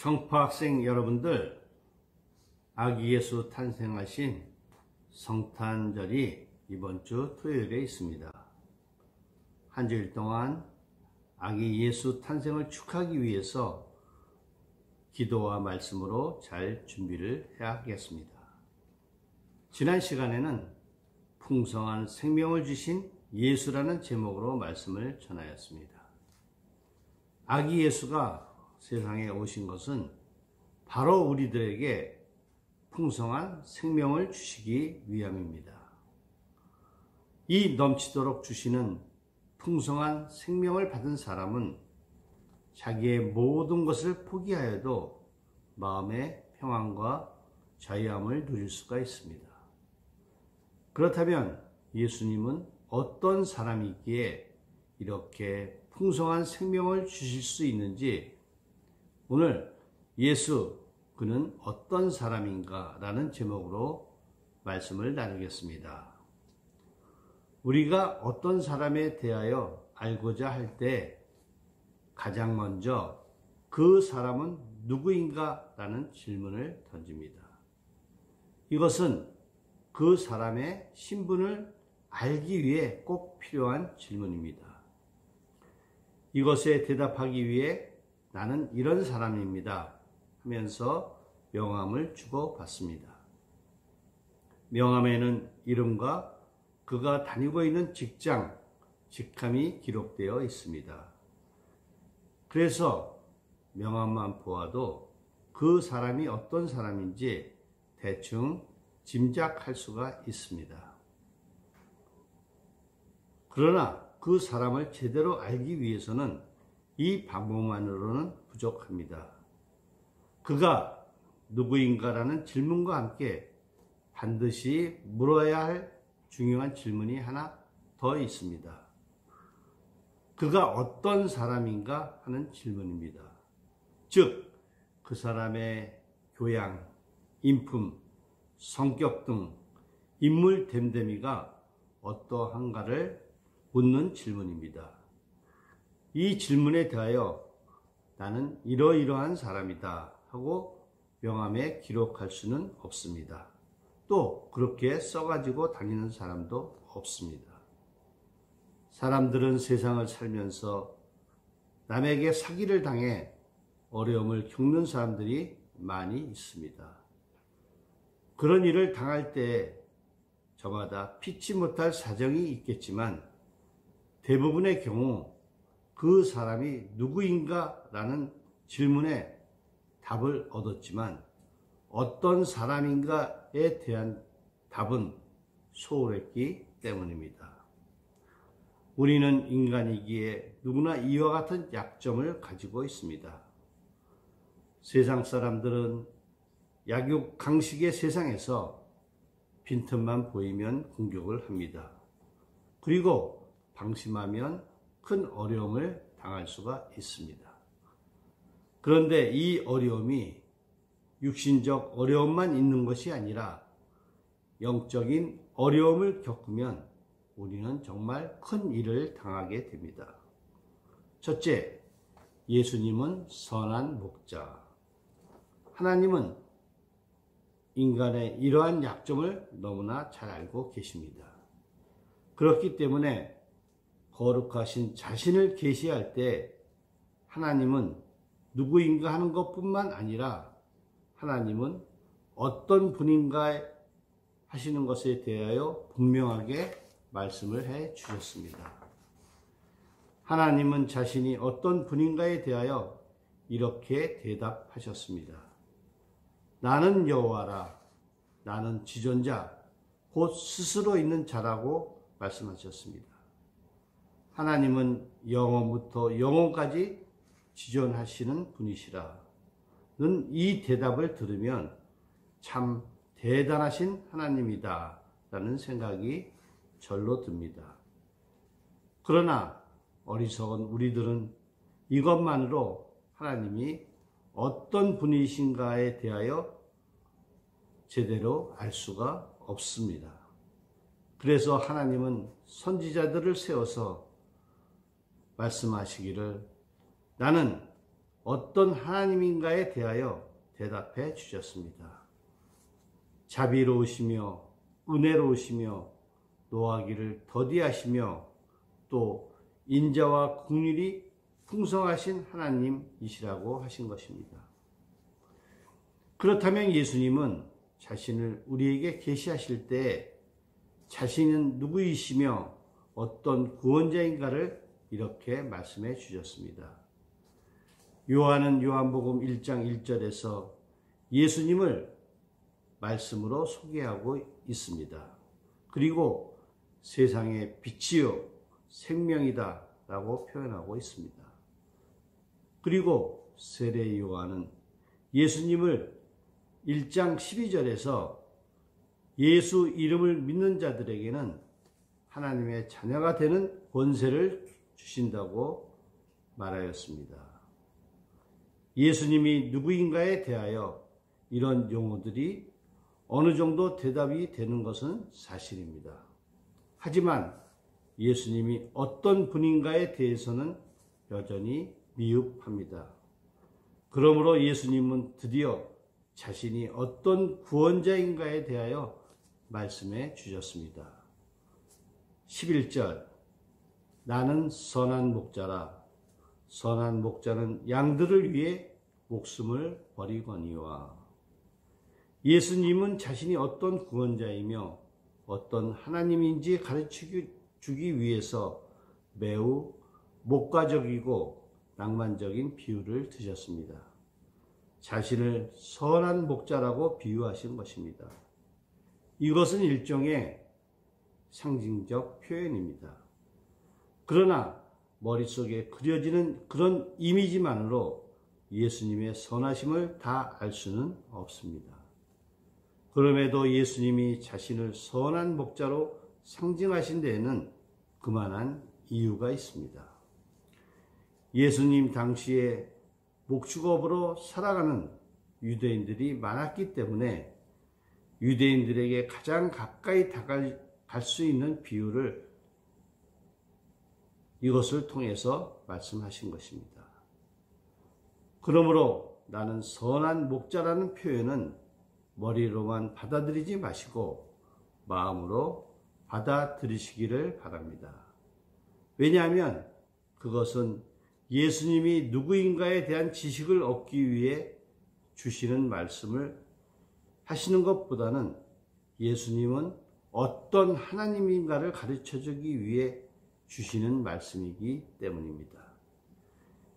청파학생 여러분들, 아기 예수 탄생하신 성탄절이 이번 주 토요일에 있습니다. 한 주일 동안 아기 예수 탄생을 축하하기 위해서 기도와 말씀으로 잘 준비를 해야 하겠습니다. 지난 시간에는 풍성한 생명을 주신 예수라는 제목으로 말씀을 전하였습니다. 아기 예수가 세상에 오신 것은 바로 우리들에게 풍성한 생명을 주시기 위함입니다. 이 넘치도록 주시는 풍성한 생명을 받은 사람은 자기의 모든 것을 포기하여도 마음의 평안과 자유함을 누릴 수가 있습니다. 그렇다면 예수님은 어떤 사람이기에 이렇게 풍성한 생명을 주실 수 있는지, 오늘 예수, 그는 어떤 사람인가 라는 제목으로 말씀을 나누겠습니다. 우리가 어떤 사람에 대하여 알고자 할 때 가장 먼저 그 사람은 누구인가 라는 질문을 던집니다. 이것은 그 사람의 신분을 알기 위해 꼭 필요한 질문입니다. 이것에 대답하기 위해 나는 이런 사람입니다 하면서 명함을 주고받습니다. 명함에는 이름과 그가 다니고 있는 직장, 직함이 기록되어 있습니다. 그래서 명함만 보아도 그 사람이 어떤 사람인지 대충 짐작할 수가 있습니다. 그러나 그 사람을 제대로 알기 위해서는 이 방법만으로는 부족합니다. 그가 누구인가라는 질문과 함께 반드시 물어야 할 중요한 질문이 하나 더 있습니다. 그가 어떤 사람인가 하는 질문입니다. 즉, 그 사람의 교양, 인품, 성격 등 인물 됨됨이가 어떠한가를 묻는 질문입니다. 이 질문에 대하여 나는 이러이러한 사람이다 하고 명함에 기록할 수는 없습니다. 또 그렇게 써가지고 다니는 사람도 없습니다. 사람들은 세상을 살면서 남에게 사기를 당해 어려움을 겪는 사람들이 많이 있습니다. 그런 일을 당할 때 저마다 피치 못할 사정이 있겠지만 대부분의 경우 그 사람이 누구인가 라는 질문에 답을 얻었지만 어떤 사람인가에 대한 답은 소홀했기 때문입니다. 우리는 인간이기에 누구나 이와 같은 약점을 가지고 있습니다. 세상 사람들은 약육강식의 세상에서 빈틈만 보이면 공격을 합니다. 그리고 방심하면 큰 어려움을 당할 수가 있습니다. 그런데 이 어려움이 육신적 어려움만 있는 것이 아니라 영적인 어려움을 겪으면 우리는 정말 큰 일을 당하게 됩니다. 첫째, 예수님은 선한 목자. 하나님은 인간의 이러한 약점을 너무나 잘 알고 계십니다. 그렇기 때문에 거룩하신 자신을 계시할 때 하나님은 누구인가 하는 것뿐만 아니라 하나님은 어떤 분인가 하시는 것에 대하여 분명하게 말씀을 해 주셨습니다. 하나님은 자신이 어떤 분인가에 대하여 이렇게 대답하셨습니다. 나는 여호와라, 나는 지존자, 곧 스스로 있는 자라고 말씀하셨습니다. 하나님은 영원부터 영원까지 지존하시는 분이시라. 는 이 대답을 들으면 참 대단하신 하나님이다 라는 생각이 절로 듭니다. 그러나 어리석은 우리들은 이것만으로 하나님이 어떤 분이신가에 대하여 제대로 알 수가 없습니다. 그래서 하나님은 선지자들을 세워서 말씀하시기를 나는 어떤 하나님인가에 대하여 대답해 주셨습니다. 자비로우시며 은혜로우시며 노하기를 더디하시며 또 인자와 긍휼이 풍성하신 하나님이시라고 하신 것입니다. 그렇다면 예수님은 자신을 우리에게 계시하실 때 자신은 누구이시며 어떤 구원자인가를 이렇게 말씀해 주셨습니다. 요한은 요한복음 1장 1절에서 예수님을 말씀으로 소개하고 있습니다. 그리고 세상의 빛이요 생명이다 라고 표현하고 있습니다. 그리고 세례 요한은 예수님을 1장 12절에서 예수 이름을 믿는 자들에게는 하나님의 자녀가 되는 권세를 주신다고 말하였습니다. 예수님이 누구인가에 대하여 이런 용어들이 어느 정도 대답이 되는 것은 사실입니다. 하지만 예수님이 어떤 분인가에 대해서는 여전히 미흡합니다. 그러므로 예수님은 드디어 자신이 어떤 구원자인가에 대하여 말씀해 주셨습니다. 11절 나는 선한 목자라 선한 목자는 양들을 위해 목숨을 버리거니와 예수님은 자신이 어떤 구원자이며 어떤 하나님인지 가르쳐주기 위해서 매우 목가적이고 낭만적인 비유를 드셨습니다. 자신을 선한 목자라고 비유하신 것입니다. 이것은 일종의 상징적 표현입니다. 그러나 머릿속에 그려지는 그런 이미지만으로 예수님의 선하심을 다 알 수는 없습니다. 그럼에도 예수님이 자신을 선한 목자로 상징하신 데에는 그만한 이유가 있습니다. 예수님 당시에 목축업으로 살아가는 유대인들이 많았기 때문에 유대인들에게 가장 가까이 다가갈 수 있는 비유를 이것을 통해서 말씀하신 것입니다. 그러므로 나는 선한 목자라는 표현은 머리로만 받아들이지 마시고 마음으로 받아들이시기를 바랍니다. 왜냐하면 그것은 예수님이 누구인가에 대한 지식을 얻기 위해 주시는 말씀을 하시는 것보다는 예수님은 어떤 하나님인가를 가르쳐주기 위해 주시는 말씀이기 때문입니다.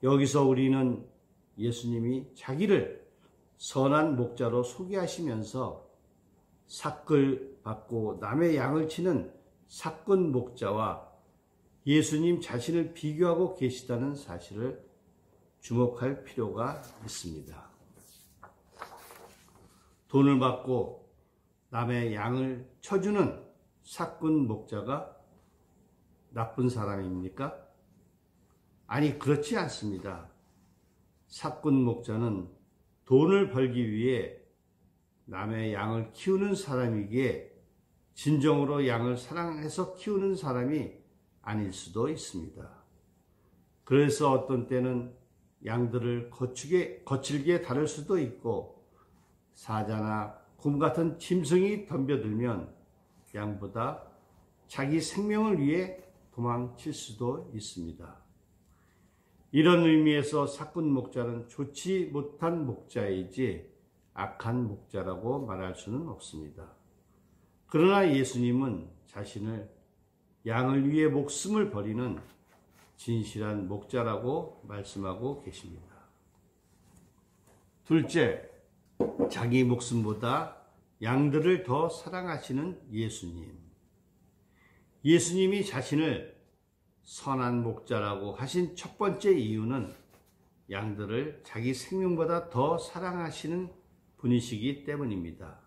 여기서 우리는 예수님이 자기를 선한 목자로 소개하시면서 삭을 받고 남의 양을 치는 삭근 목자와 예수님 자신을 비교하고 계시다는 사실을 주목할 필요가 있습니다. 돈을 받고 남의 양을 쳐주는 삭근 목자가 나쁜 사람입니까? 아니, 그렇지 않습니다. 삭근 목자는 돈을 벌기 위해 남의 양을 키우는 사람이기에 진정으로 양을 사랑해서 키우는 사람이 아닐 수도 있습니다. 그래서 어떤 때는 양들을 거칠게 다룰 수도 있고 사자나 곰 같은 짐승이 덤벼들면 양보다 자기 생명을 위해 도망칠 수도 있습니다. 이런 의미에서 삭근 목자는 좋지 못한 목자이지 악한 목자라고 말할 수는 없습니다. 그러나 예수님은 자신을 양을 위해 목숨을 버리는 진실한 목자라고 말씀하고 계십니다. 둘째, 자기 목숨보다 양들을 더 사랑하시는 예수님. 예수님이 자신을 선한 목자라고 하신 첫 번째 이유는 양들을 자기 생명보다 더 사랑하시는 분이시기 때문입니다.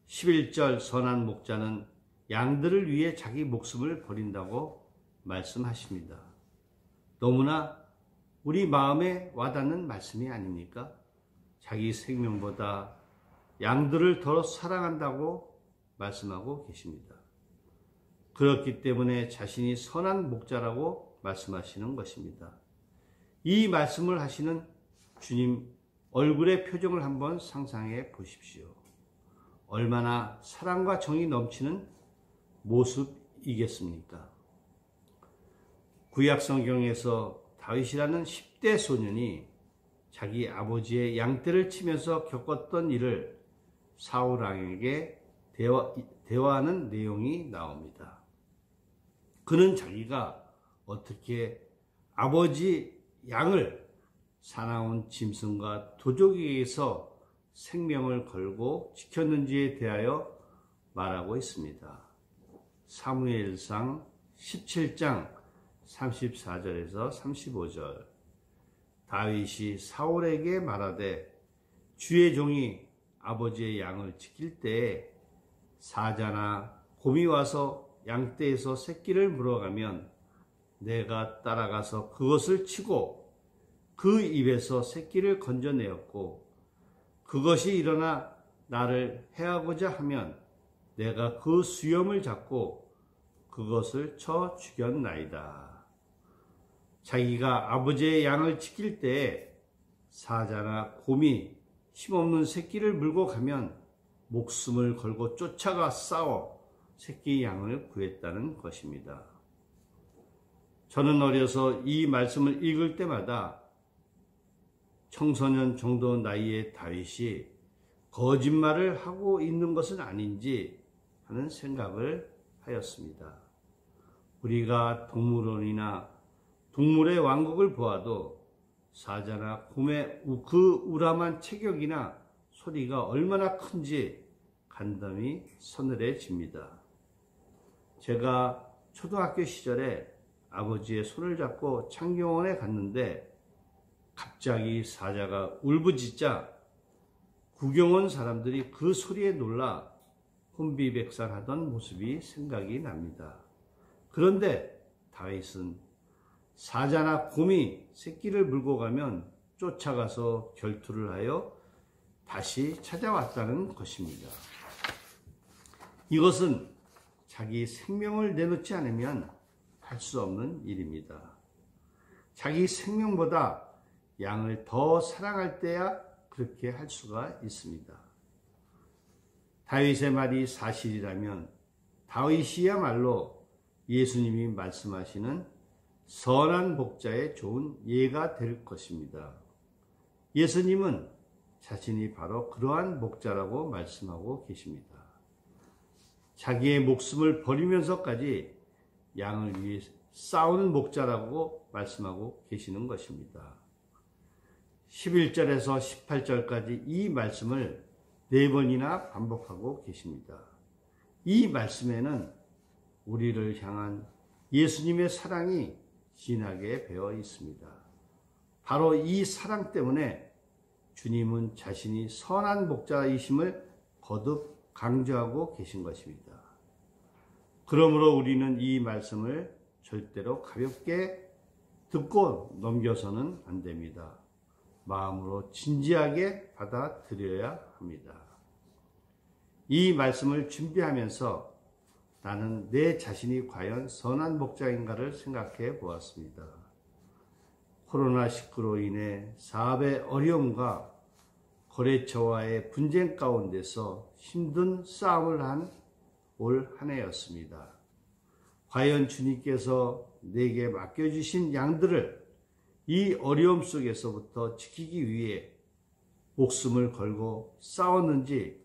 11절 선한 목자는 양들을 위해 자기 목숨을 버린다고 말씀하십니다. 너무나 우리 마음에 와닿는 말씀이 아닙니까? 자기 생명보다 양들을 더 사랑한다고 말씀하고 계십니다. 그렇기 때문에 자신이 선한 목자라고 말씀하시는 것입니다. 이 말씀을 하시는 주님 얼굴의 표정을 한번 상상해 보십시오. 얼마나 사랑과 정이 넘치는 모습이겠습니까? 구약 성경에서 다윗이라는 10대 소년이 자기 아버지의 양떼를 치면서 겪었던 일을 사울 왕에게 대화하는 내용이 나옵니다. 그는 자기가 어떻게 아버지 양을 사나운 짐승과 도적에게서 생명을 걸고 지켰는지에 대하여 말하고 있습니다. 사무엘상 17장 34절에서 35절. 다윗이 사울에게 말하되 주의 종이 아버지의 양을 지킬 때에 사자나 곰이 와서 양떼에서 새끼를 물어가면 내가 따라가서 그것을 치고 그 입에서 새끼를 건져내었고 그것이 일어나 나를 해하고자 하면 내가 그 수염을 잡고 그것을 쳐 죽였나이다. 자기가 아버지의 양을 지킬 때에 사자나 곰이 힘없는 새끼를 물고 가면 목숨을 걸고 쫓아가 싸워 새끼 양을 구했다는 것입니다. 저는 어려서 이 말씀을 읽을 때마다 청소년 정도 나이의 다윗이 거짓말을 하고 있는 것은 아닌지 하는 생각을 하였습니다. 우리가 동물원이나 동물의 왕국을 보아도 사자나 곰의 그 우람한 체격이나 소리가 얼마나 큰지 간담이 서늘해집니다. 제가 초등학교 시절에 아버지의 손을 잡고 창경원에 갔는데 갑자기 사자가 울부짖자 구경 온 사람들이 그 소리에 놀라 혼비백산하던 모습이 생각이 납니다. 그런데 다윗은 사자나 곰이 새끼를 물고 가면 쫓아가서 결투를 하여 다시 찾아왔다는 것입니다. 이것은 자기 생명을 내놓지 않으면 할 수 없는 일입니다. 자기 생명보다 양을 더 사랑할 때야 그렇게 할 수가 있습니다. 다윗의 말이 사실이라면 다윗이야말로 예수님이 말씀하시는 선한 목자의 좋은 예가 될 것입니다. 예수님은 자신이 바로 그러한 목자라고 말씀하고 계십니다. 자기의 목숨을 버리면서까지 양을 위해 싸우는 목자라고 말씀하고 계시는 것입니다. 11절에서 18절까지 이 말씀을 4번이나 반복하고 계십니다. 이 말씀에는 우리를 향한 예수님의 사랑이 진하게 배어 있습니다. 바로 이 사랑 때문에 주님은 자신이 선한 목자이심을 거듭 강조하고 계신 것입니다. 그러므로 우리는 이 말씀을 절대로 가볍게 듣고 넘겨서는 안 됩니다. 마음으로 진지하게 받아들여야 합니다. 이 말씀을 준비하면서 나는 내 자신이 과연 선한 목자인가를 생각해 보았습니다. 코로나19로 인해 사업의 어려움과 거래처와의 분쟁 가운데서 힘든 싸움을 한 올 한 해였습니다. 과연 주님께서 내게 맡겨주신 양들을 이 어려움 속에서부터 지키기 위해 목숨을 걸고 싸웠는지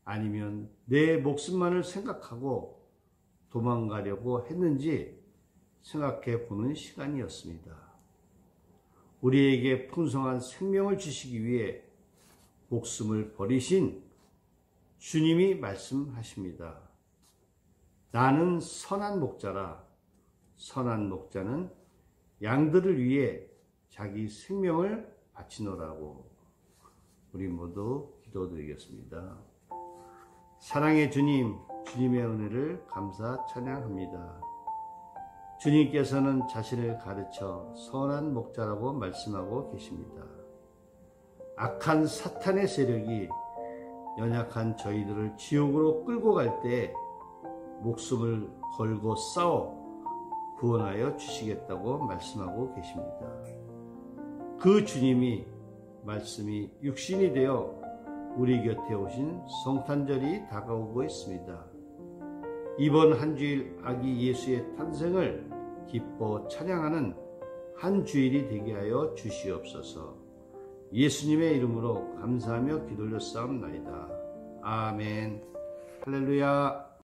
아니면 내 목숨만을 생각하고 도망가려고 했는지 생각해 보는 시간이었습니다. 우리에게 풍성한 생명을 주시기 위해 목숨을 버리신 주님이 말씀하십니다. 나는 선한 목자라. 선한 목자는 양들을 위해 자기 생명을 바치노라고. 우리 모두 기도드리겠습니다. 사랑의 주님, 주님의 은혜를 감사 찬양합니다. 주님께서는 자신을 가르쳐 선한 목자라고 말씀하고 계십니다. 악한 사탄의 세력이 연약한 저희들을 지옥으로 끌고 갈 때 목숨을 걸고 싸워 구원하여 주시겠다고 말씀하고 계십니다. 그 주님이 말씀이 육신이 되어 우리 곁에 오신 성탄절이 다가오고 있습니다. 이번 한 주일 아기 예수의 탄생을 기뻐 찬양하는 한 주일이 되게 하여 주시옵소서. 예수님의 이름으로 감사하며 기도를 쌓옵나이다. 아멘. 할렐루야.